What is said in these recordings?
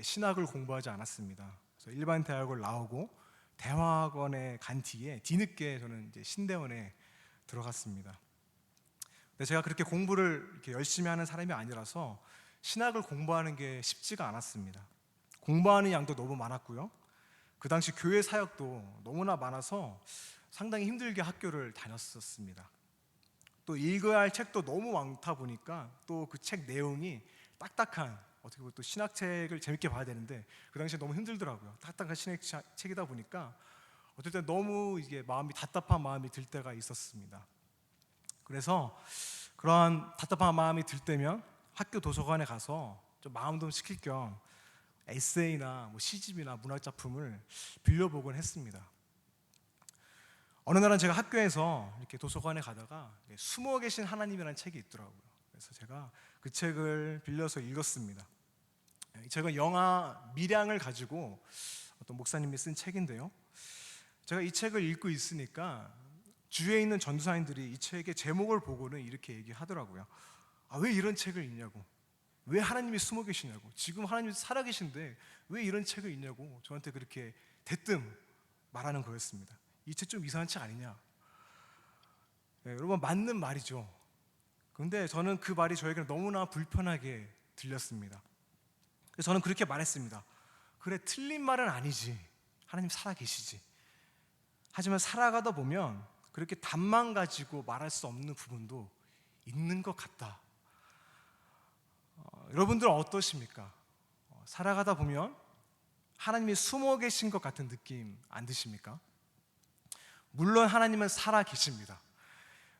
신학을 공부하지 않았습니다. 그래서 일반 대학을 나오고 대학원에 간 뒤에 뒤늦게 저는 이제 신대원에 들어갔습니다. 근데 제가 그렇게 공부를 이렇게 열심히 하는 사람이 아니라서 신학을 공부하는 게 쉽지가 않았습니다. 공부하는 양도 너무 많았고요. 그 당시 교회 사역도 너무나 많아서 상당히 힘들게 학교를 다녔었습니다. 또 읽어야 할 책도 너무 많다 보니까 또 그 책 내용이 딱딱한, 어떻게 보면 또 신학책을 재밌게 봐야 되는데 그 당시에 너무 힘들더라고요. 딱딱한 신학책이다 보니까 어떨 때 너무 이게 마음이 답답한 마음이 들 때가 있었습니다. 그래서 그러한 답답한 마음이 들 때면 학교 도서관에 가서 좀 마음 좀 식힐 겸 에세이나 시집이나 문학 작품을 빌려보곤 했습니다. 어느 날은 제가 학교에서 이렇게 도서관에 가다가 숨어 계신 하나님이라는 책이 있더라고요. 그래서 제가 그 책을 빌려서 읽었습니다. 이 책은 영화 밀양을 가지고 어떤 목사님이 쓴 책인데요. 제가 이 책을 읽고 있으니까 주위에 있는 전도사님들이 이 책의 제목을 보고는 이렇게 얘기하더라고요. 왜 이런 책을 읽냐고, 왜 하나님이 숨어 계시냐고, 지금 하나님이 살아계신데 왜 이런 책을 읽냐고 저한테 그렇게 대뜸 말하는 거였습니다. 이 책 좀 이상한 책 아니냐. 여러분, 맞는 말이죠. 그런데 저는 그 말이 저에게는 너무나 불편하게 들렸습니다. 그래서 저는 그렇게 말했습니다. 그래, 틀린 말은 아니지. 하나님 살아계시지. 하지만 살아가다 보면 그렇게 답만 가지고 말할 수 없는 부분도 있는 것 같다. 여러분들은 어떠십니까? 살아가다 보면 하나님이 숨어 계신 것 같은 느낌 안 드십니까? 물론 하나님은 살아 계십니다.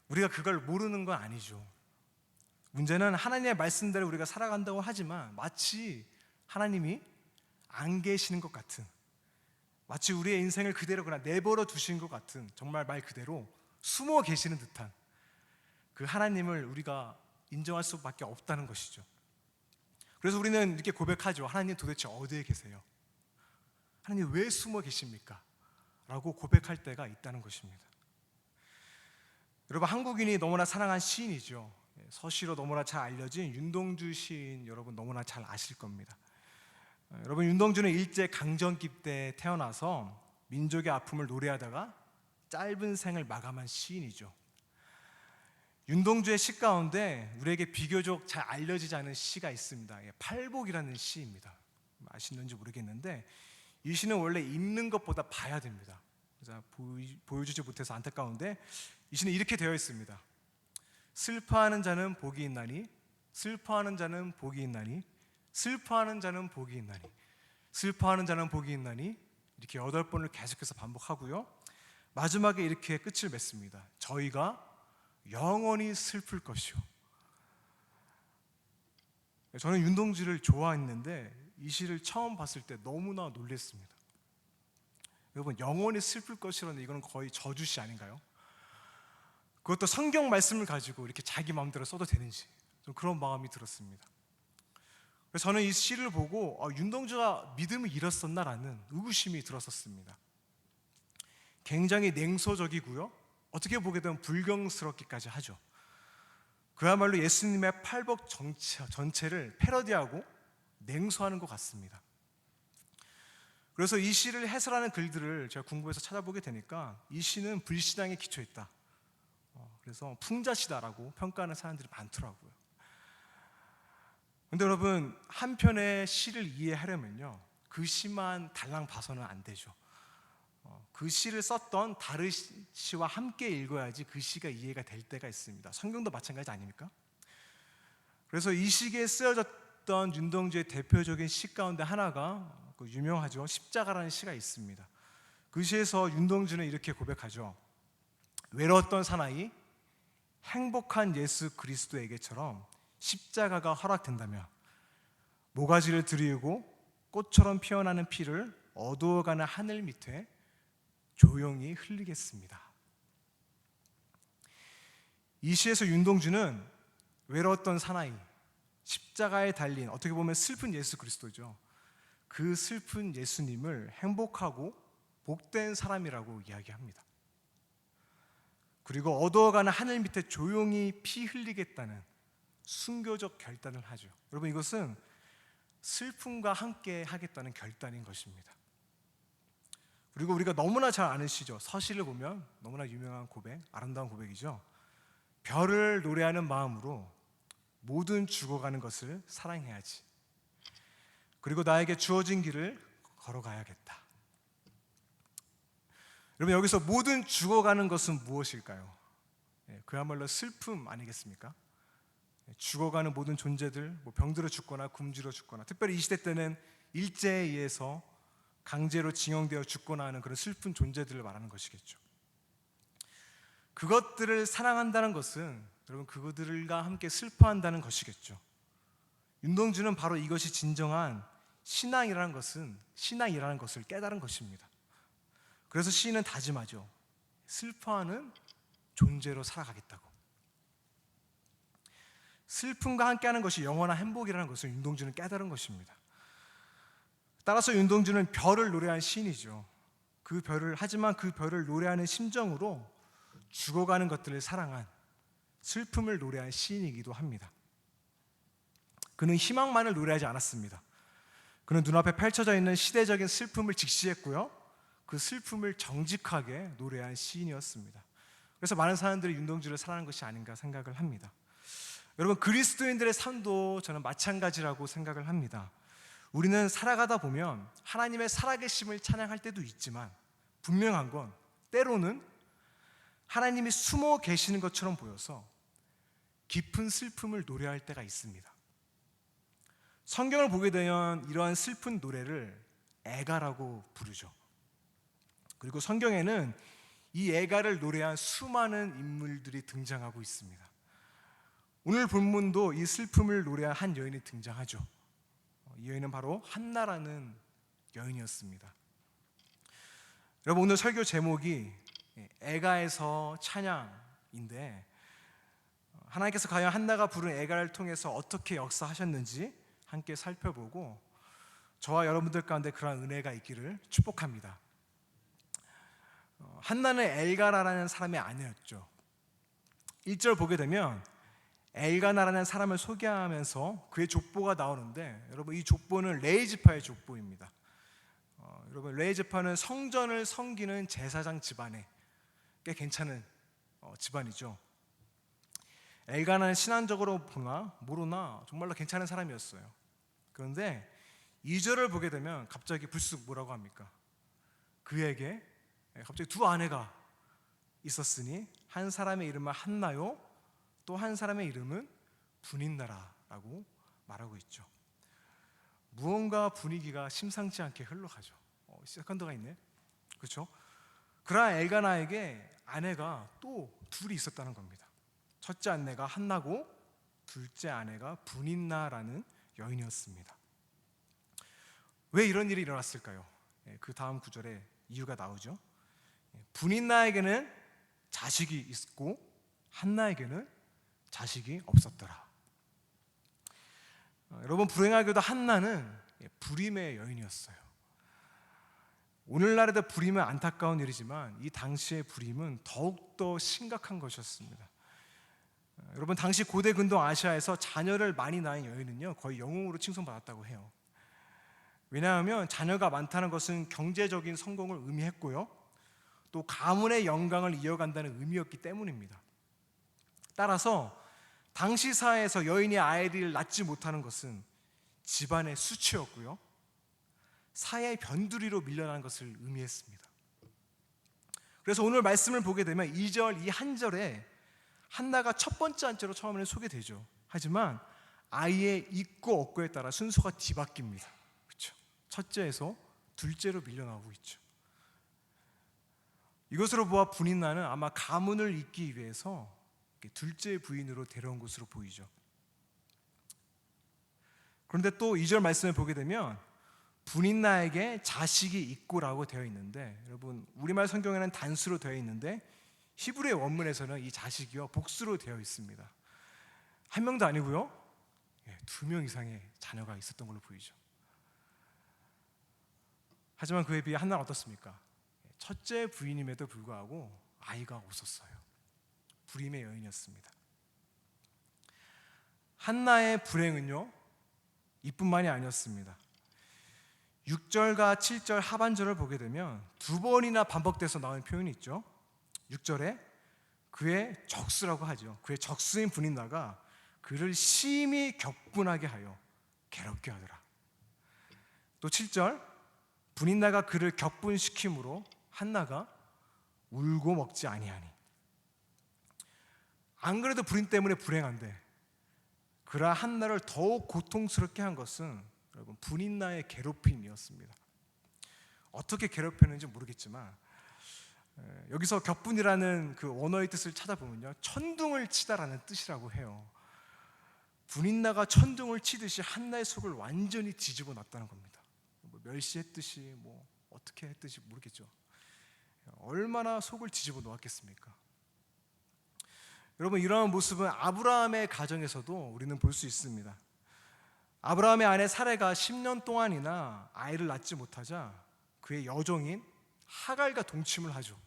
우리가 그걸 모르는 건 아니죠. 문제는 하나님의 말씀대로 우리가 살아간다고 하지만 마치 하나님이 안 계시는 것 같은, 마치 우리의 인생을 그대로 그냥 내버려 두신 것 같은, 정말 말 그대로 숨어 계시는 듯한 그 하나님을 우리가 인정할 수밖에 없다는 것이죠. 그래서 우리는 이렇게 고백하죠. 하나님 도대체 어디에 계세요? 하나님 왜 숨어 계십니까? 라고 고백할 때가 있다는 것입니다. 여러분, 한국인이 너무나 사랑한 시인이죠. 서시로 너무나 잘 알려진 윤동주 시인, 여러분 너무나 잘 아실 겁니다. 여러분, 윤동주는 일제 강점기 때 태어나서 민족의 아픔을 노래하다가 짧은 생을 마감한 시인이죠. 윤동주의 시 가운데 우리에게 비교적 잘 알려지지 않은 시가 있습니다. 팔복이라는 시입니다. 아시는지 모르겠는데 이 시는 원래 읽는 것보다 봐야 됩니다. 그래서 보여주지 못해서 안타까운데 이 시는 이렇게 되어 있습니다. 슬퍼하는 자는 복이 있나니, 슬퍼하는 자는 복이 있나니, 슬퍼하는 자는 복이 있나니, 슬퍼하는 자는 복이 있나니, 이렇게 8번을 계속해서 반복하고요. 마지막에 이렇게 끝을 맺습니다. 저희가 영원히 슬플 것이요. 저는 윤동주를 좋아했는데 이 시를 처음 봤을 때 너무나 놀랐습니다. 여러분, 영원히 슬플 것이라는 이거는 거의 저주시 아닌가요? 그것도 성경 말씀을 가지고 이렇게 자기 마음대로 써도 되는지 좀 그런 마음이 들었습니다. 그래서 저는 이 시를 보고 윤동주가 믿음을 잃었었나라는 의구심이 들었었습니다. 굉장히 냉소적이고요, 어떻게 보게 되면 불경스럽기까지 하죠. 그야말로 예수님의 팔복 전체를 패러디하고 냉소하는 것 같습니다. 그래서 이 시를 해설하는 글들을 제가 궁금해서 찾아보게 되니까 이 시는 불신앙에 기초했다, 그래서 풍자시다라고 평가하는 사람들이 많더라고요. 그런데 여러분, 한편의 시를 이해하려면요, 그 시만 달랑 봐서는 안 되죠. 그 시를 썼던 다른 시와 함께 읽어야지 그 시가 이해가 될 때가 있습니다. 성경도 마찬가지 아닙니까? 그래서 이 시기에 쓰여졌던 윤동주의 대표적인 시 가운데 하나가 유명하죠. 십자가라는 시가 있습니다. 그 시에서 윤동주는 이렇게 고백하죠. 외로웠던 사나이, 행복한 예수 그리스도에게처럼 십자가가 허락된다면 모가지를 들이우고 꽃처럼 피어나는 피를 어두워가는 하늘 밑에 조용히 흘리겠습니다. 이 시에서 윤동주는 외로웠던 사나이, 십자가에 달린, 어떻게 보면 슬픈 예수 그리스도죠. 그 슬픈 예수님을 행복하고 복된 사람이라고 이야기합니다. 그리고 어두워가는 하늘 밑에 조용히 피 흘리겠다는 순교적 결단을 하죠. 여러분, 이것은 슬픔과 함께 하겠다는 결단인 것입니다. 그리고 우리가 너무나 잘 아는 시죠. 서시를 보면 너무나 유명한 고백, 아름다운 고백이죠. 별을 노래하는 마음으로 모든 죽어가는 것을 사랑해야지. 그리고 나에게 주어진 길을 걸어가야겠다. 여러분, 여기서 모든 죽어가는 것은 무엇일까요? 그야말로 슬픔 아니겠습니까? 죽어가는 모든 존재들, 병들어 죽거나 굶주려 죽거나, 특별히 이 시대 때는 일제에 의해서 강제로 징용되어 죽거나 하는 그런 슬픈 존재들을 말하는 것이겠죠. 그것들을 사랑한다는 것은 여러분, 그들과 함께 슬퍼한다는 것이겠죠. 윤동주는 바로 이것이 진정한 신앙이라는 것을 깨달은 것입니다. 그래서 시인은 다짐하죠. 슬퍼하는 존재로 살아가겠다고. 슬픔과 함께하는 것이 영원한 행복이라는 것을 윤동주는 깨달은 것입니다. 따라서 윤동주는 별을 노래한 시인이죠. 하지만 그 별을 노래하는 심정으로 죽어가는 것들을 사랑한, 슬픔을 노래한 시인이기도 합니다. 그는 희망만을 노래하지 않았습니다. 그는 눈앞에 펼쳐져 있는 시대적인 슬픔을 직시했고요, 그 슬픔을 정직하게 노래한 시인이었습니다. 그래서 많은 사람들이 윤동주를 사랑하는 것이 아닌가 생각을 합니다. 여러분, 그리스도인들의 삶도 저는 마찬가지라고 생각을 합니다. 우리는 살아가다 보면 하나님의 살아계심을 찬양할 때도 있지만, 분명한 건 때로는 하나님이 숨어 계시는 것처럼 보여서 깊은 슬픔을 노래할 때가 있습니다. 성경을 보게 되면 이러한 슬픈 노래를 애가라고 부르죠. 그리고 성경에는 이 애가를 노래한 수많은 인물들이 등장하고 있습니다. 오늘 본문도 이 슬픔을 노래한 한 여인이 등장하죠. 이 여인은 바로 한나라는 여인이었습니다. 여러분, 오늘 설교 제목이 애가에서 찬양인데, 하나님께서 과연 한나가 부른 애가를 통해서 어떻게 역사하셨는지 함께 살펴보고, 저와 여러분들 가운데 그러한 은혜가 있기를 축복합니다. 한나는 엘가나라는 사람의 아내였죠. 1절 보게 되면 엘가나라는 사람을 소개하면서 그의 족보가 나오는데, 여러분, 이 족보는 레이지파의 족보입니다. 여러분, 레이지파는 성전을 섬기는 제사장 집안에 꽤 괜찮은 집안이죠. 엘가나는 신앙적으로 보나 모르나 정말로 괜찮은 사람이었어요. 그런데 2절을 보게 되면 갑자기 불쑥 뭐라고 합니까? 그에게 갑자기 두 아내가 있었으니 한 사람의 이름은 한나요, 또 한 사람의 이름은 분인나라라고 말하고 있죠. 무언가 분위기가 심상치 않게 흘러가죠. 세컨드가 있네, 그렇죠? 그러한 엘가나에게 아내가 또 둘이 있었다는 겁니다. 첫째 아내가 한나고 둘째 아내가 분인나라는 여인이었습니다. 왜 이런 일이 일어났을까요? 그 다음 구절에 이유가 나오죠. 분인나에게는 자식이 있고 한나에게는 자식이 없었더라. 여러분, 불행하게도 한나는 불임의 여인이었어요. 오늘날에도 불임은 안타까운 일이지만 이 당시의 불임은 더욱더 심각한 것이었습니다. 여러분, 당시 고대 근동 아시아에서 자녀를 많이 낳은 여인은요, 거의 영웅으로 칭송받았다고 해요. 왜냐하면 자녀가 많다는 것은 경제적인 성공을 의미했고요, 또 가문의 영광을 이어간다는 의미였기 때문입니다. 따라서 당시 사회에서 여인이 아이를 낳지 못하는 것은 집안의 수치였고요, 사회의 변두리로 밀려나는 것을 의미했습니다. 그래서 오늘 말씀을 보게 되면 2절 이 한 절에 한나가 첫 번째 한자로 처음에는 소개되죠. 하지만 아이의 있고 없고에 따라 순서가 뒤바뀝니다. 그렇죠? 첫째에서 둘째로 밀려나오고 있죠. 이것으로 보아 분인나는 아마 가문을 잇기 위해서 둘째 부인으로 데려온 것으로 보이죠. 그런데 또 2절 말씀을 보게 되면 분인나에게 자식이 있고라고 되어 있는데, 여러분, 우리말 성경에는 단수로 되어 있는데 히브리의 원문에서는 이 자식이요 복수로 되어 있습니다. 한 명도 아니고요, 2명 이상의 자녀가 있었던 걸로 보이죠. 하지만 그에 비해 한나는 어떻습니까? 첫째 부인임에도 불구하고 아이가 없었어요. 불임의 여인이었습니다. 한나의 불행은요, 이뿐만이 아니었습니다. 6절과 7절 하반절을 보게 되면 두 번이나 반복돼서 나오는 표현이 있죠. 6절에 그의 적수라고 하죠. 그의 적수인 분인나가 그를 심히 격분하게 하여 괴롭게 하더라. 또 7절 분인나가 그를 격분시킴으로 한나가 울고 먹지 아니하니. 안 그래도 불인 때문에 불행한데 그러한 한나를 더욱 고통스럽게 한 것은 여러분 분인나의 괴롭힘이었습니다. 어떻게 괴롭혔는지 모르겠지만 여기서 격분이라는 그 원어의 뜻을 찾아보면요, 천둥을 치다라는 뜻이라고 해요. 분인나가 천둥을 치듯이 한나의 속을 완전히 뒤집어 놨다는 겁니다. 뭐 멸시했듯이 뭐 어떻게 했듯이 모르겠죠. 얼마나 속을 뒤집어 놓았겠습니까? 여러분, 이러한 모습은 아브라함의 가정에서도 우리는 볼 수 있습니다. 아브라함의 아내 사레가 10년 동안이나 아이를 낳지 못하자 그의 여종인 하갈과 동침을 하죠.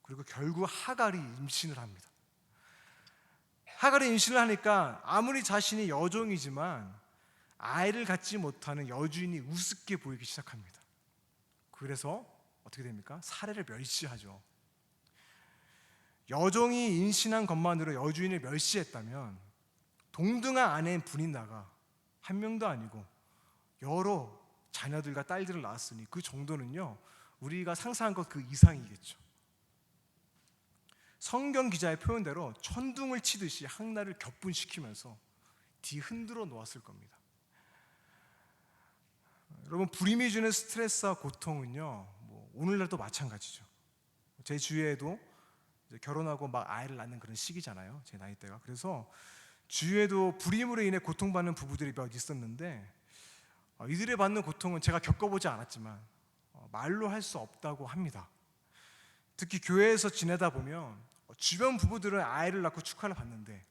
그리고 결국 하갈이 임신을 합니다. 하갈이 임신을 하니까 아무리 자신이 여종이지만 아이를 갖지 못하는 여주인이 우습게 보이기 시작합니다. 그래서 어떻게 됩니까? 사레를 멸시하죠. 여종이 임신한 것만으로 여주인을 멸시했다면 동등한 아내인 분인나가 한 명도 아니고 여러 자녀들과 딸들을 낳았으니 그 정도는요, 우리가 상상한 것 그 이상이겠죠. 성경 기자의 표현대로 천둥을 치듯이 한나를 격분시키면서 뒤흔들어 놓았을 겁니다. 여러분, 불임이 주는 스트레스와 고통은요, 뭐 오늘날도 마찬가지죠. 제 주위에도 이제 결혼하고 막 아이를 낳는 그런 시기잖아요, 제 나이대가. 그래서 주위에도 불임으로 인해 고통받는 부부들이 몇 있었는데 이들이 받는 고통은 제가 겪어보지 않았지만 말로 할 수 없다고 합니다. 특히 교회에서 지내다 보면 주변 부부들은 아이를 낳고 축하를 받는데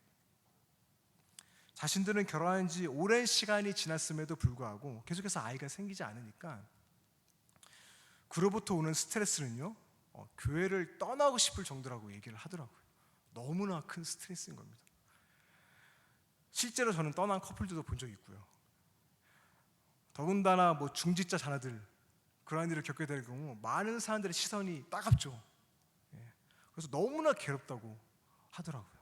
자신들은 결혼한 지 오랜 시간이 지났음에도 불구하고 계속해서 아이가 생기지 않으니까 그로부터 오는 스트레스는요, 교회를 떠나고 싶을 정도라고 얘기를 하더라고요. 너무나 큰 스트레스인 겁니다. 실제로 저는 떠난 커플들도 본 적이 있고요. 더군다나 뭐 중직자 자녀들, 그러한 일을 겪게 될 경우 많은 사람들의 시선이 따갑죠. 그래서 너무나 괴롭다고 하더라고요.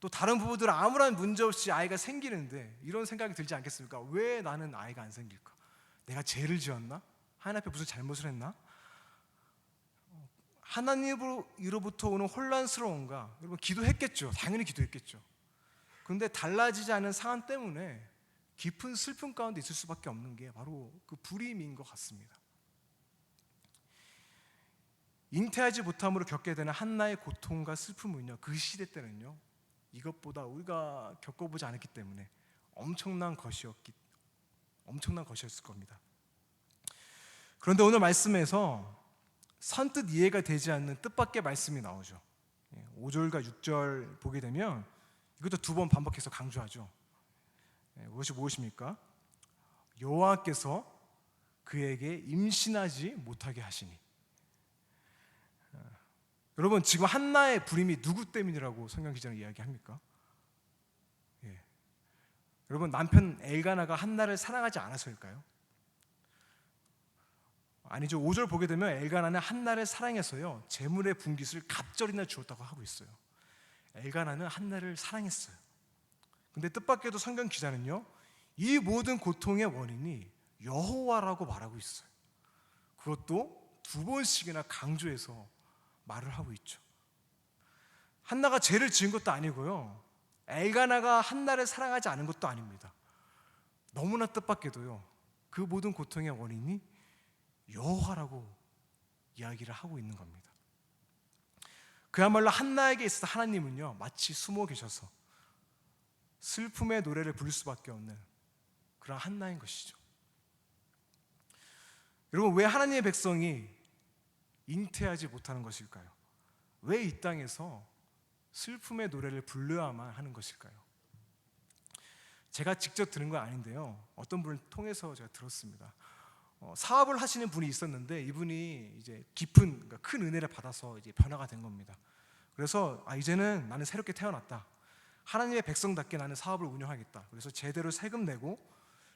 또 다른 부부들은 아무런 문제 없이 아이가 생기는데 이런 생각이 들지 않겠습니까? 왜 나는 아이가 안 생길까? 내가 죄를 지었나? 하나님 앞에 무슨 잘못을 했나? 하나님으로부터 오는 혼란스러움과, 여러분 기도했겠죠. 당연히 기도했겠죠. 그런데 달라지지 않은 상황 때문에 깊은 슬픔 가운데 있을 수밖에 없는 게 바로 그 불임인 것 같습니다. 잉태하지 못함으로 겪게 되는 한나의 고통과 슬픔은요, 그 시대 때는요, 이것보다 우리가 겪어보지 않았기 때문에 엄청난 것이었을 겁니다. 그런데 오늘 말씀에서 선뜻 이해가 되지 않는 뜻밖의 말씀이 나오죠. 5절과 6절 보게 되면 이것도 두 번 반복해서 강조하죠. 그것이 무엇입니까? 여호와께서 그에게 임신하지 못하게 하시니. 여러분, 지금 한나의 불임이 누구 때문이라고 성경 기자는 이야기합니까? 여러분, 남편 엘가나가 한나를 사랑하지 않아서일까요? 아니죠. 5절 보게 되면 엘가나는 한나를 사랑해서요, 재물의 분깃을 갑절이나 주었다고 하고 있어요. 엘가나는 한나를 사랑했어요. 근데 뜻밖에도 성경 기자는요, 이 모든 고통의 원인이 여호와라고 말하고 있어요. 그것도 두 번씩이나 강조해서 말을 하고 있죠. 한나가 죄를 지은 것도 아니고요, 엘가나가 한나를 사랑하지 않은 것도 아닙니다. 너무나 뜻밖에도요, 그 모든 고통의 원인이 여호와라고 이야기를 하고 있는 겁니다. 그야말로 한나에게 있어서 하나님은요, 마치 숨어 계셔서 슬픔의 노래를 부를 수밖에 없는 그런 한나인 것이죠. 여러분, 왜 하나님의 백성이 잉태하지 못하는 것일까요? 왜 이 땅에서 슬픔의 노래를 불러야만 하는 것일까요? 제가 직접 들은 건 아닌데요, 어떤 분을 통해서 제가 들었습니다. 사업을 하시는 분이 있었는데 이분이 이제 깊은, 그러니까 큰 은혜를 받아서 이제 변화가 된 겁니다. 그래서 이제는 나는 새롭게 태어났다. 하나님의 백성답게 나는 사업을 운영하겠다. 그래서 제대로 세금 내고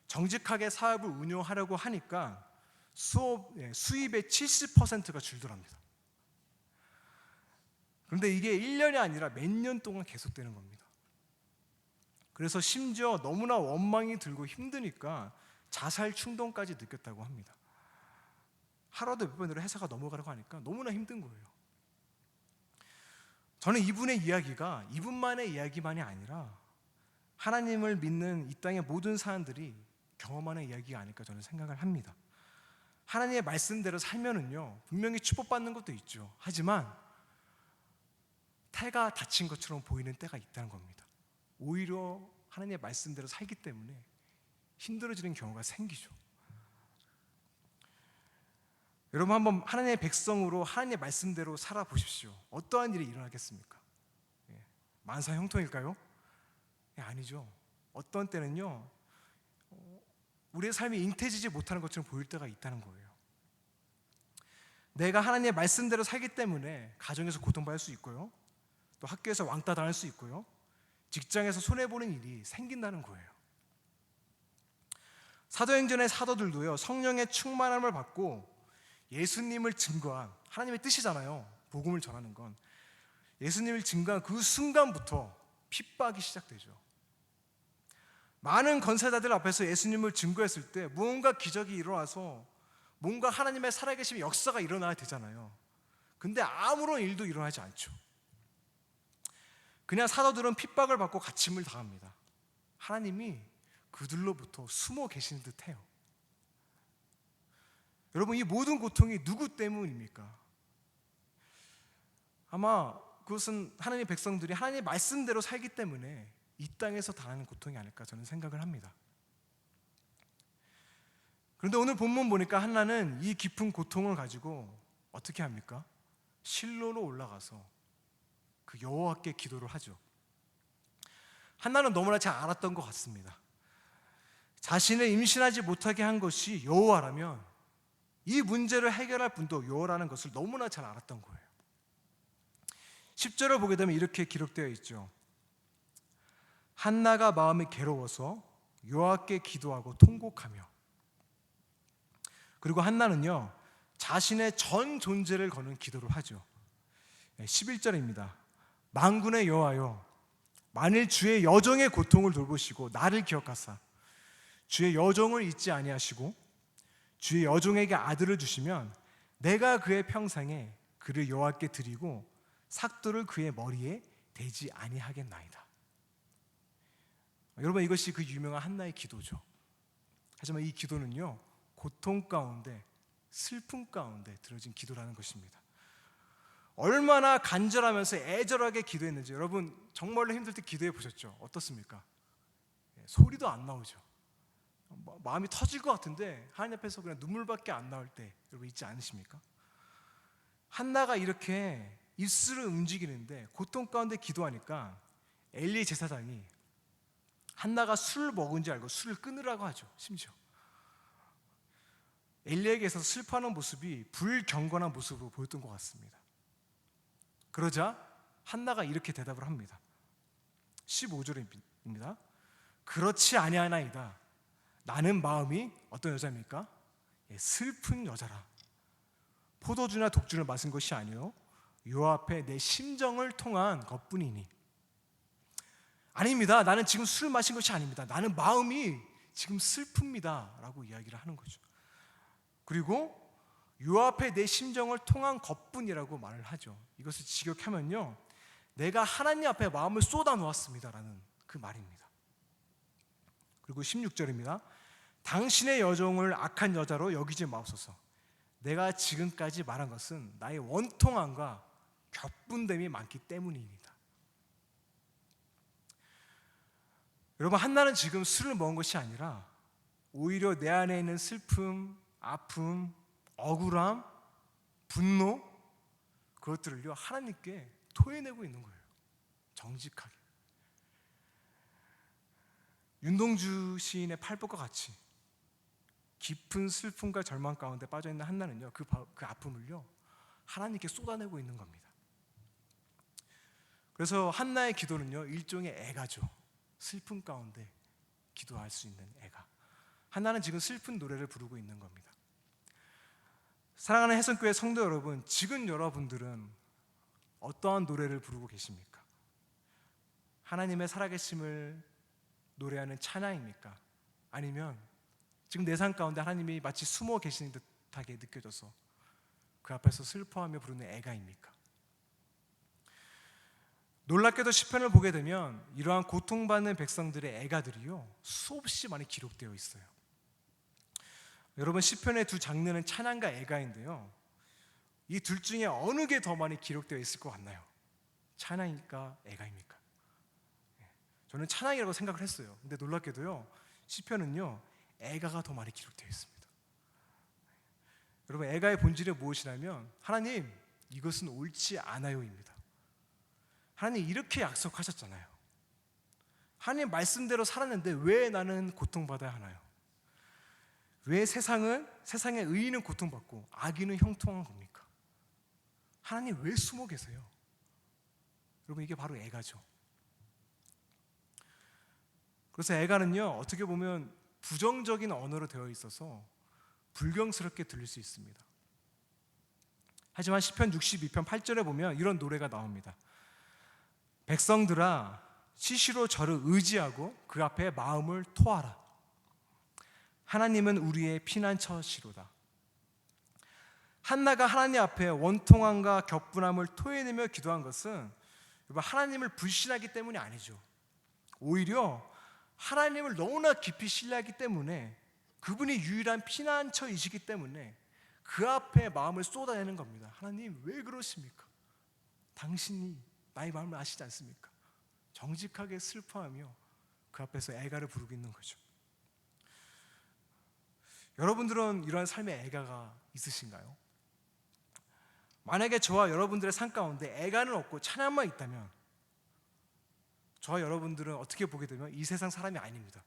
정직하게 사업을 운영하려고 하니까 수입의 70%가 줄더랍니다. 그런데 이게 1년이 아니라 몇 년 동안 계속되는 겁니다. 그래서 심지어 너무나 원망이 들고 힘드니까 자살 충동까지 느꼈다고 합니다. 하루도 몇 번으로 회사가 넘어가려고 하니까 너무나 힘든 거예요. 저는 이분의 이야기가 이분만의 이야기만이 아니라 하나님을 믿는 이 땅의 모든 사람들이 경험하는 이야기가 아닐까 저는 생각을 합니다. 하나님의 말씀대로 살면은요, 분명히 축복받는 것도 있죠. 하지만 태가 닫힌 것처럼 보이는 때가 있다는 겁니다. 오히려 하나님의 말씀대로 살기 때문에 힘들어지는 경우가 생기죠. 여러분 한번 하나님의 백성으로 하나님의 말씀대로 살아보십시오. 어떠한 일이 일어나겠습니까? 만사 형통일까요? 아니죠. 어떤 때는요, 우리의 삶이 잉태지지 못하는 것처럼 보일 때가 있다는 거예요. 내가 하나님의 말씀대로 살기 때문에 가정에서 고통받을 수 있고요, 또 학교에서 왕따 당할 수 있고요, 직장에서 손해보는 일이 생긴다는 거예요. 사도행전의 사도들도요, 성령의 충만함을 받고 예수님을 증거한, 하나님의 뜻이잖아요, 복음을 전하는 건. 예수님을 증거한 그 순간부터 핍박이 시작되죠. 많은 권세자들 앞에서 예수님을 증거했을 때 무언가 기적이 일어나서 뭔가 하나님의 살아계심의 역사가 일어나야 되잖아요. 근데 아무런 일도 일어나지 않죠. 그냥 사도들은 핍박을 받고 갇힘을 당합니다. 하나님이 그들로부터 숨어 계시는 듯해요. 여러분, 이 모든 고통이 누구 때문입니까? 아마 그것은 하나님의 백성들이 하나님의 말씀대로 살기 때문에 이 땅에서 당하는 고통이 아닐까 저는 생각을 합니다. 그런데 오늘 본문 보니까 한나는 이 깊은 고통을 가지고 어떻게 합니까? 실로로 올라가서 그 여호와께 기도를 하죠. 한나는 너무나 잘 알았던 것 같습니다. 자신을 임신하지 못하게 한 것이 여호와라면 이 문제를 해결할 분도 여호와라는 것을 너무나 잘 알았던 거예요. 10절을 보게 되면 이렇게 기록되어 있죠. 한나가 마음이 괴로워서 여호와께 기도하고 통곡하며. 그리고 한나는요, 자신의 전 존재를 거는 기도를 하죠. 11절입니다. 만군의 여호와여, 만일 주의 여종의 고통을 돌보시고 나를 기억하사 주의 여종을 잊지 아니하시고 주의 여종에게 아들을 주시면 내가 그의 평생에 그를 여호와께 드리고 삭도를 그의 머리에 대지 아니하겠나이다. 여러분, 이것이 그 유명한 한나의 기도죠. 하지만 이 기도는요, 고통 가운데, 슬픔 가운데 들어진 기도라는 것입니다. 얼마나 간절하면서 애절하게 기도했는지 여러분 정말로 힘들 때 기도해 보셨죠? 어떻습니까? 소리도 안 나오죠. 마음이 터질 것 같은데 하나님 앞에서 그냥 눈물밖에 안 나올 때 여러분 있지 않으십니까? 한나가 이렇게 입술을 움직이는데 고통 가운데 기도하니까 엘리 제사장이 한나가 술을 먹은지 알고 술을 끊으라고 하죠. 심지어 엘리에게서 슬퍼하는 모습이 불경건한 모습으로 보였던 것 같습니다. 그러자 한나가 이렇게 대답을 합니다. 15절입니다. 그렇지 아니하나이다. 나는 마음이 어떤 여자입니까? 슬픈 여자라. 포도주나 독주를 마신 것이 아니요 요 앞에 내 심정을 통한 것뿐이니. 아닙니다. 나는 지금 술 마신 것이 아닙니다. 나는 마음이 지금 슬픕니다 라고 이야기를 하는 거죠. 그리고 요 앞에 내 심정을 통한 것뿐이라고 말을 하죠. 이것을 직역하면요, 내가 하나님 앞에 마음을 쏟아 놓았습니다 라는 그 말입니다. 그리고 16절입니다. 당신의 여종을 악한 여자로 여기지 마옵소서. 내가 지금까지 말한 것은 나의 원통함과 격분됨이 많기 때문입니다. 여러분, 한나는 지금 술을 먹은 것이 아니라 오히려 내 안에 있는 슬픔, 아픔, 억울함, 분노, 그것들을요 하나님께 토해내고 있는 거예요. 정직하게. 윤동주 시인의 팔복과 같이 깊은 슬픔과 절망 가운데 빠져있는 한나는요, 그 아픔을요 하나님께 쏟아내고 있는 겁니다. 그래서 한나의 기도는요, 일종의 애가죠. 슬픔 가운데 기도할 수 있는 애가. 한나는 지금 슬픈 노래를 부르고 있는 겁니다. 사랑하는 해성교회 성도 여러분, 지금 여러분들은 어떠한 노래를 부르고 계십니까? 하나님의 살아계심을 노래하는 찬양입니까? 아니면 지금 내 삶 가운데 하나님이 마치 숨어 계시는 듯하게 느껴져서 그 앞에서 슬퍼하며 부르는 애가입니까? 놀랍게도 시편을 보게 되면 이러한 고통받는 백성들의 애가들이요, 수없이 많이 기록되어 있어요. 여러분, 시편의 두 장르는 찬양과 애가인데요, 이 둘 중에 어느 게 더 많이 기록되어 있을 것 같나요? 찬양입니까? 애가입니까? 저는 찬양이라고 생각을 했어요. 근데 놀랍게도요, 시편은요, 애가가 더 많이 기록되어 있습니다. 여러분, 애가의 본질이 무엇이냐면 하나님, 이것은 옳지 않아요입니다. 하나님 이렇게 약속하셨잖아요. 하나님 말씀대로 살았는데 왜 나는 고통받아야 하나요? 왜 세상의 의인은 고통받고 악인은 형통한 겁니까? 하나님 왜 숨어 계세요? 여러분, 이게 바로 애가죠. 그래서 애가는요, 어떻게 보면 부정적인 언어로 되어 있어서 불경스럽게 들릴 수 있습니다. 하지만 시편 62편 8절에 보면 이런 노래가 나옵니다. 백성들아, 시시로 저를 의지하고 그 앞에 마음을 토하라. 하나님은 우리의 피난처시로다. 한나가 하나님 앞에 원통함과 격분함을 토해내며 기도한 것은 하나님을 불신하기 때문이 아니죠. 오히려 하나님을 너무나 깊이 신뢰하기 때문에, 그분이 유일한 피난처이시기 때문에 그 앞에 마음을 쏟아내는 겁니다. 하나님 왜 그러십니까? 당신이 나의 마음을 아시지 않습니까? 정직하게 슬퍼하며 그 앞에서 애가를 부르고 있는 거죠. 여러분들은 이러한 삶의 애가가 있으신가요? 만약에 저와 여러분들의 삶 가운데 애가는 없고 찬양만 있다면 저와 여러분들은 어떻게 보게 되면 이 세상 사람이 아닙니다.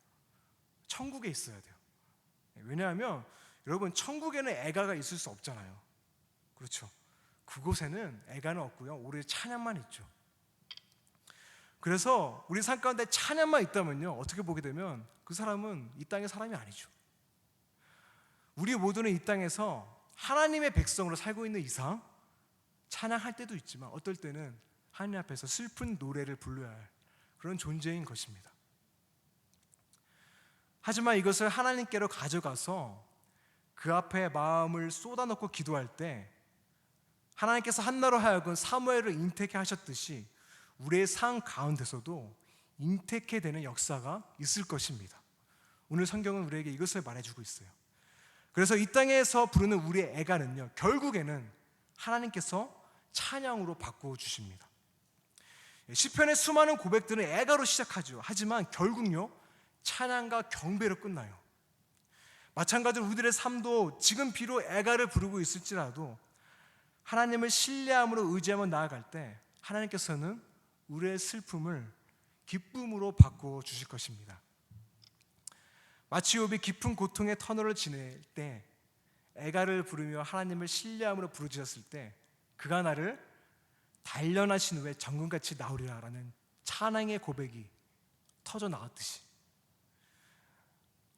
천국에 있어야 돼요. 왜냐하면 여러분, 천국에는 애가가 있을 수 없잖아요. 그렇죠? 그곳에는 애가는 없고요, 오로지 찬양만 있죠. 그래서 우리 삶 가운데 찬양만 있다면요, 어떻게 보게 되면 그 사람은 이 땅의 사람이 아니죠. 우리 모두는 이 땅에서 하나님의 백성으로 살고 있는 이상 찬양할 때도 있지만 어떨 때는 하나님 앞에서 슬픈 노래를 불러야 할 그런 존재인 것입니다. 하지만 이것을 하나님께로 가져가서 그 앞에 마음을 쏟아놓고 기도할 때 하나님께서 한나로 하여금 사무엘을 인택해 하셨듯이 우리의 삶 가운데서도 인택해 되는 역사가 있을 것입니다. 오늘 성경은 우리에게 이것을 말해주고 있어요. 그래서 이 땅에서 부르는 우리의 애가는요, 결국에는 하나님께서 찬양으로 바꿔주십니다. 시편의 수많은 고백들은 애가로 시작하죠. 하지만 결국요, 찬양과 경배로 끝나요. 마찬가지로 우리들의 삶도 지금 비록 애가를 부르고 있을지라도 하나님을 신뢰함으로 의지하며 나아갈 때 하나님께서는 우리의 슬픔을 기쁨으로 바꿔 주실 것입니다. 마치 욥이 깊은 고통의 터널을 지낼 때 애가를 부르며 하나님을 신뢰함으로 부르짖었을 때 그가 나를 단련하신 후에 정금같이 나오리라라는 찬양의 고백이 터져 나왔듯이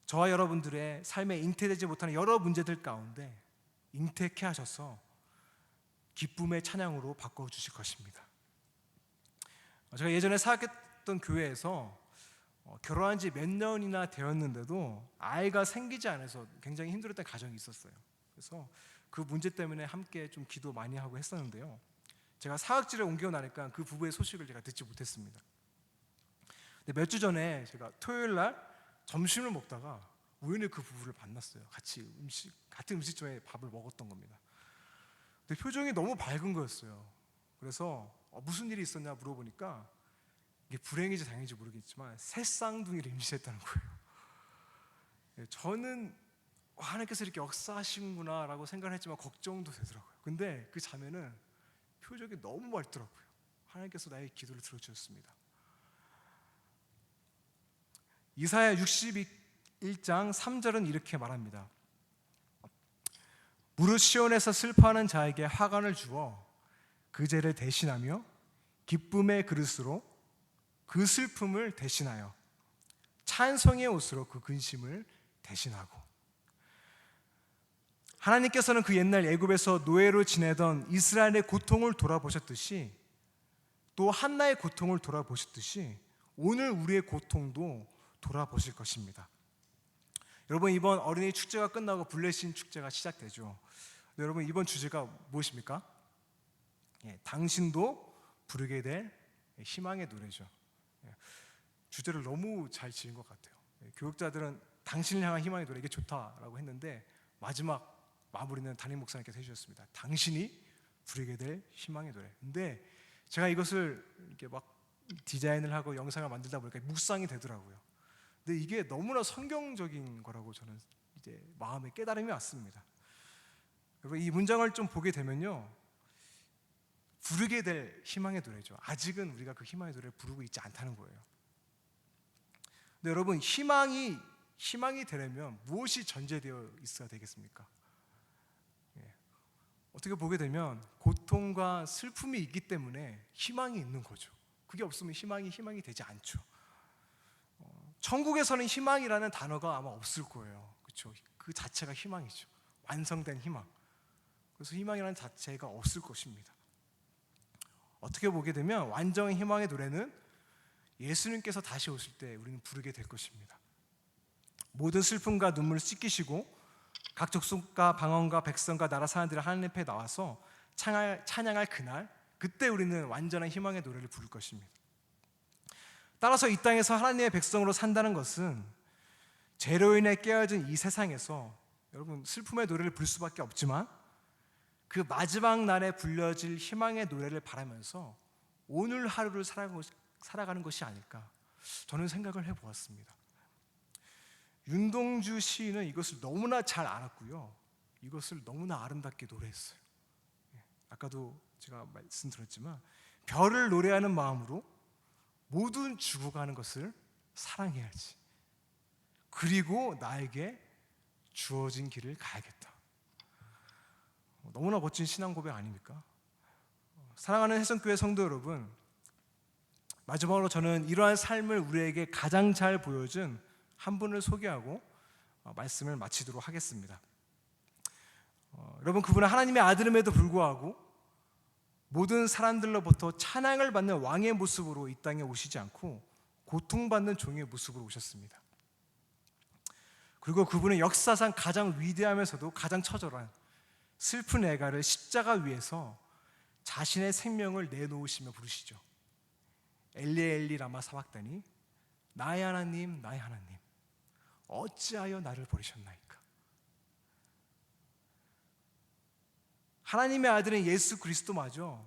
저와 여러분들의 삶에 잉태되지 못하는 여러 문제들 가운데 잉태케 하셔서 기쁨의 찬양으로 바꿔주실 것입니다. 제가 예전에 사역했던 교회에서 결혼한 지 몇 년이나 되었는데도 아이가 생기지 않아서 굉장히 힘들었던 가정이 있었어요. 그래서 그 문제 때문에 함께 좀 기도 많이 하고 했었는데요, 제가 사역지를 옮겨 나니까 그 부부의 소식을 제가 듣지 못했습니다. 근데 몇 주 전에 제가 토요일 날 점심을 먹다가 우연히 그 부부를 만났어요. 같은 음식점에 밥을 먹었던 겁니다. 근데 표정이 너무 밝은 거였어요. 그래서 무슨 일이 있었냐 물어보니까 이게 불행인지 다행인지 모르겠지만 새 쌍둥이를 임신했다는 거예요. 저는 하나님께서 이렇게 역사하시는구나 라고 생각을 했지만 걱정도 되더라고요. 근데 그 자매는 표정이 너무 밝더라고요. 하나님께서 나의 기도를 들어주셨습니다. 이사야 61장 3절은 이렇게 말합니다. 무릇 시온에서 슬퍼하는 자에게 화관을 주어 그 죄를 대신하며 기쁨의 그릇으로 그 슬픔을 대신하여 찬송의 옷으로 그 근심을 대신하고, 하나님께서는 그 옛날 애굽에서 노예로 지내던 이스라엘의 고통을 돌아보셨듯이, 또 한나의 고통을 돌아보셨듯이 오늘 우리의 고통도 돌아보실 것입니다. 여러분, 이번 어린이 축제가 끝나고 블레싱 축제가 시작되죠. 여러분, 이번 주제가 무엇입니까? 당신도 부르게 될 희망의 노래죠. 주제를 너무 잘 지은 것 같아요. 교육자들은 당신을 향한 희망의 노래, 이게 좋다라고 했는데 마지막 마무리는 담임 목사님께서 해주셨습니다. 당신이 부르게 될 희망의 노래. 근데 제가 이것을 이렇게 막 디자인을 하고 영상을 만들다 보니까 묵상이 되더라고요. 근데 이게 너무나 성경적인 거라고 저는 이제 마음에 깨달음이 왔습니다. 여러분, 이 문장을 좀 보게 되면요, 부르게 될 희망의 노래죠. 아직은 우리가 그 희망의 노래를 부르고 있지 않다는 거예요. 근데 여러분, 희망이 되려면 무엇이 전제되어 있어야 되겠습니까? 어떻게 보게 되면 고통과 슬픔이 있기 때문에 희망이 있는 거죠. 그게 없으면 희망이 되지 않죠. 천국에서는 희망이라는 단어가 아마 없을 거예요. 그렇죠? 그 자체가 희망이죠. 완성된 희망. 그래서 희망이라는 자체가 없을 것입니다. 어떻게 보게 되면 완전한 희망의 노래는 예수님께서 다시 오실 때 우리는 부르게 될 것입니다. 모든 슬픔과 눈물을 씻기시고 각 족속과 방언과 백성과 나라 사람들이 하나님 앞에 나와서 찬양할 그날, 그때 우리는 완전한 희망의 노래를 부를 것입니다. 따라서 이 땅에서 하나님의 백성으로 산다는 것은 죄로 인해 깨어진 이 세상에서 여러분 슬픔의 노래를 부를 수밖에 없지만, 그 마지막 날에 불려질 희망의 노래를 바라면서 오늘 하루를 살아가는 것이 아닐까, 저는 생각을 해보았습니다. 윤동주 시인은 이것을 너무나 잘 알았고요, 이것을 너무나 아름답게 노래했어요. 아까도 제가 말씀드렸지만, 별을 노래하는 마음으로 모든 죽어가는 것을 사랑해야지. 그리고 나에게 주어진 길을 가야겠다. 너무나 멋진 신앙 고백 아닙니까? 사랑하는 해성교회 성도 여러분, 마지막으로 저는 이러한 삶을 우리에게 가장 잘 보여준 한 분을 소개하고 말씀을 마치도록 하겠습니다. 여러분, 그분은 하나님의 아들임에도 불구하고 모든 사람들로부터 찬양을 받는 왕의 모습으로 이 땅에 오시지 않고 고통받는 종의 모습으로 오셨습니다. 그리고 그분은 역사상 가장 위대하면서도 가장 처절한 슬픈 애가를 십자가 위에서 자신의 생명을 내놓으시며 부르시죠. 엘리 엘리 라마 사박다니, 나의 하나님 나의 하나님 어찌하여 나를 버리셨나이까. 하나님의 아들은 예수 그리스도마저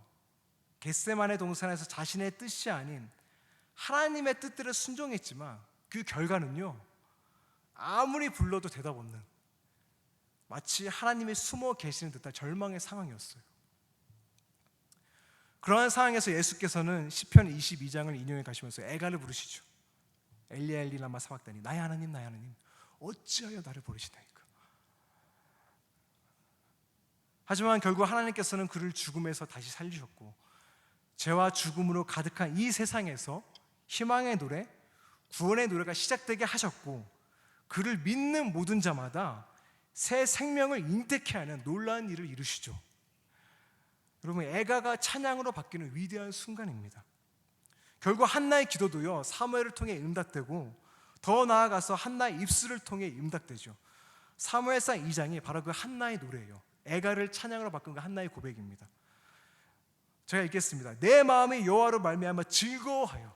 겟세마네 동산에서 자신의 뜻이 아닌 하나님의 뜻대로 순종했지만 그 결과는요, 아무리 불러도 대답 없는, 마치 하나님이 숨어 계시는 듯한 절망의 상황이었어요. 그러한 상황에서 예수께서는 시편 22장을 인용해 가시면서 애가를 부르시죠. 엘리 엘리 라마 사박다니, 나의 하나님 나의 하나님 어찌하여 나를 버리시나이까. 하지만 결국 하나님께서는 그를 죽음에서 다시 살리셨고, 죄와 죽음으로 가득한 이 세상에서 희망의 노래, 구원의 노래가 시작되게 하셨고, 그를 믿는 모든 자마다 새 생명을 잉태케 하는 놀라운 일을 이루시죠. 여러분, 애가가 찬양으로 바뀌는 위대한 순간입니다. 결국 한나의 기도도요, 사무엘을 통해 응답되고, 더 나아가서 한나의 입술을 통해 응답되죠. 사무엘상 2장이 바로 그 한나의 노래예요. 애가를 찬양으로 바꾼 그 한나의 고백입니다. 제가 읽겠습니다. 내 마음이 여호와로 말미암아 즐거워하여.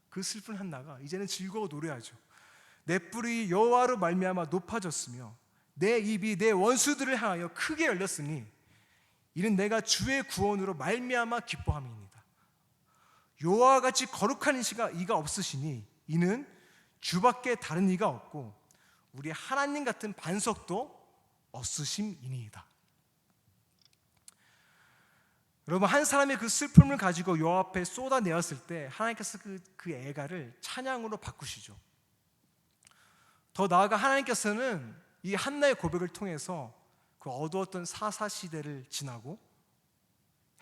그 슬픈 한나가 이제는 즐거워 노래하죠. 내 뿔이 여호와로 말미암아 높아졌으며 내 입이 내 원수들을 향하여 크게 열렸으니 이는 내가 주의 구원으로 말미암아 기뻐함이니이다. 여호와와 같이 거룩한 이가 없으시니 이는 주밖에 다른 이가 없고 우리 하나님 같은 반석도 없으심이니이다. 여러분, 한 사람이 그 슬픔을 가지고 여호와 앞에 쏟아내었을 때 하나님께서 그 애가를 찬양으로 바꾸시죠. 더 나아가 하나님께서는 이 한나의 고백을 통해서 그 어두웠던 사사 시대를 지나고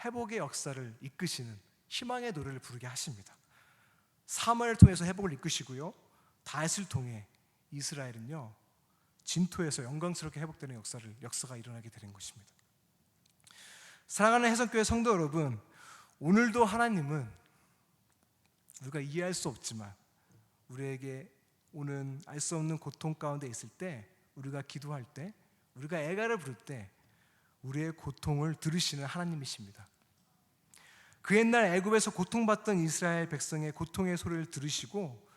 회복의 역사를 이끄시는 희망의 노래를 부르게 하십니다. 사무엘을 통해서 회복을 이끄시고요, 다윗을 통해 이스라엘은요 진토에서 영광스럽게 회복되는 역사가 일어나게 되는 것입니다. 사랑하는 해성교회 성도 여러분, 오늘도 하나님은 우리가 이해할 수 없지만 우리에게 오는 알 수 없는 고통 가운데 있을 때, 우리가 기도할 때, 우리가 애가를 부를 때 우리의 고통을 들으시는 하나님이십니다. 그 옛날 애굽에서 고통받던 이스라엘 백성의 고통의 소리를 들으시고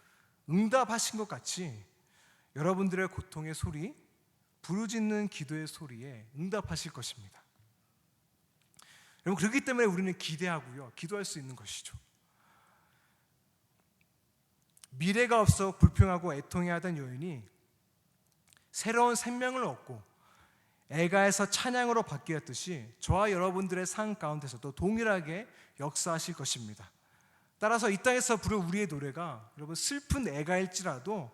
응답하신 것 같이 여러분들의 고통의 소리, 부르짖는 기도의 소리에 응답하실 것입니다. 여러분, 그렇기 때문에 우리는 기대하고요, 기도할 수 있는 것이죠. 미래가 없어 불평하고 애통해하던 여인이 새로운 생명을 얻고 애가에서 찬양으로 바뀌었듯이 저와 여러분들의 삶 가운데서도 동일하게 역사하실 것입니다. 따라서 이 땅에서 부를 우리의 노래가 여러분 슬픈 애가일지라도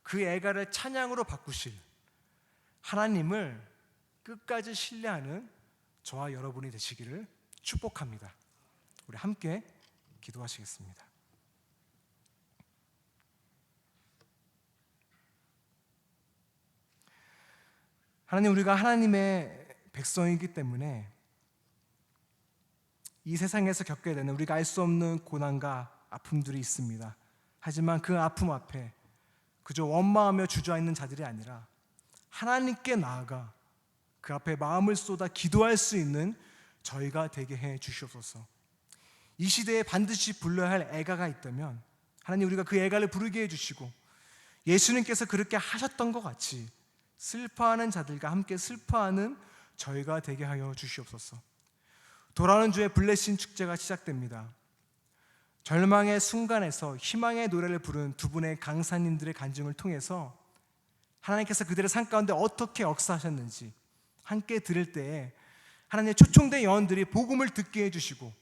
그 애가를 찬양으로 바꾸실 하나님을 끝까지 신뢰하는 저와 여러분이 되시기를 축복합니다. 우리 함께 기도하시겠습니다. 하나님, 우리가 하나님의 백성이기 때문에 이 세상에서 겪게 되는 우리가 알 수 없는 고난과 아픔들이 있습니다. 하지만 그 아픔 앞에 그저 원망하며 주저앉는 자들이 아니라 하나님께 나아가 그 앞에 마음을 쏟아 기도할 수 있는 저희가 되게 해 주시옵소서. 이 시대에 반드시 불러야 할 애가가 있다면 하나님, 우리가 그 애가를 부르게 해주시고 예수님께서 그렇게 하셨던 것 같이 슬퍼하는 자들과 함께 슬퍼하는 저희가 되게 하여 주시옵소서. 돌아오는 주에 블레싱 축제가 시작됩니다. 절망의 순간에서 희망의 노래를 부른 두 분의 강사님들의 간증을 통해서 하나님께서 그들의 삶 가운데 어떻게 역사하셨는지 함께 들을 때에 하나님의 초청된 영혼들이 복음을 듣게 해주시고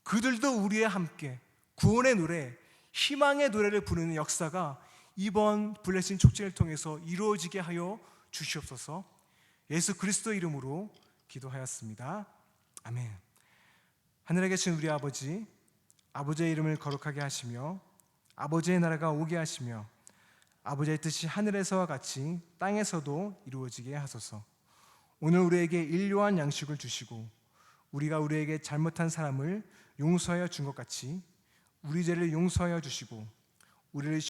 그들도 우리와 함께 구원의 노래, 희망의 노래를 부르는 역사가 이번 블레싱 축제를 통해서 이루어지게 하여 주시옵소서. 예수 그리스도 이름으로 기도하였습니다. 아멘. 하늘에 계신 우리 아버지, 아버지의 이름을 거룩하게 하시며 아버지의 나라가 오게 하시며 아버지의 뜻이 하늘에서와 같이 땅에서도 이루어지게 하소서. 오늘 우리에게 일용할 양식을 주시고 우리가 우리에게 잘못한 사람을 용서하여 준 것 같이 우리 죄를 용서하여 주시고 우리를